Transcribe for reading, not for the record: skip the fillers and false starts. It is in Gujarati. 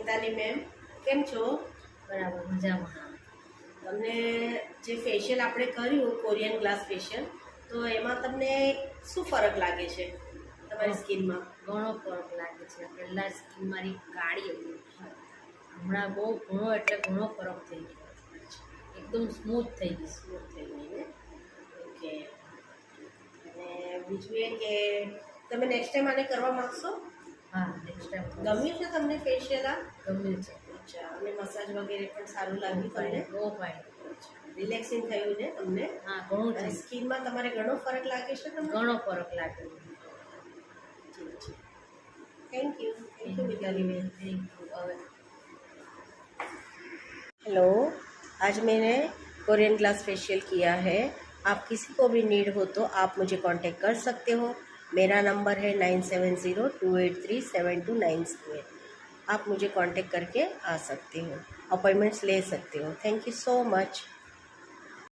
મિતાલી મેમ, કેમ છો? બરાબર, મજામાં. તમને જે ફેશિયલ આપણે કર્યું કોરિયન ગ્લાસ ફેશિયલ, તો એમાં તમને શું ફરક લાગે છે તમારી સ્કિનમાં? ઘણો ફરક લાગે છે. પહેલાં સ્કિન મારી કાળી હતી, હમણાં બહુ ઘણો એટલે ઘણો ફરક થઈ ગયો. એકદમ સ્મૂથ થઈ ગઈ. સ્મૂથ થઈ ગઈ ને? ઓકે. અને બીજું એ કે તમે નેક્સ્ટ ટાઈમ આને કરવા માગશો? હા, નેક્સ્ટ ટાઈમ ગમ્યું છે તમને ફેશિયલ આ? ગમ્યું છે. અચ્છા, અને મસાજ વગેરે પણ સારું લાગ્યું તમને? બહુ ફાઇન. રિલેક્સિંગ થયું ને તમને? હા, ઘણું અને થયું. સ્કિનમાં તમારે ઘણો ફરક લાગે છે તમને? ઘણો ફરક લાગ્યો. Thank you Mitali ma'am. Thank you. હવે हेलो, आज मैंने कोरियन ग्लास फेशियल किया है। आप किसी को भी नीड हो तो आप मुझे कांटेक्ट कर सकते हो। मेरा नंबर है 9702837297। आप मुझे कांटेक्ट करके आ सकते हो, अपॉइंटमेंट्स ले सकते हो। Thank you so much.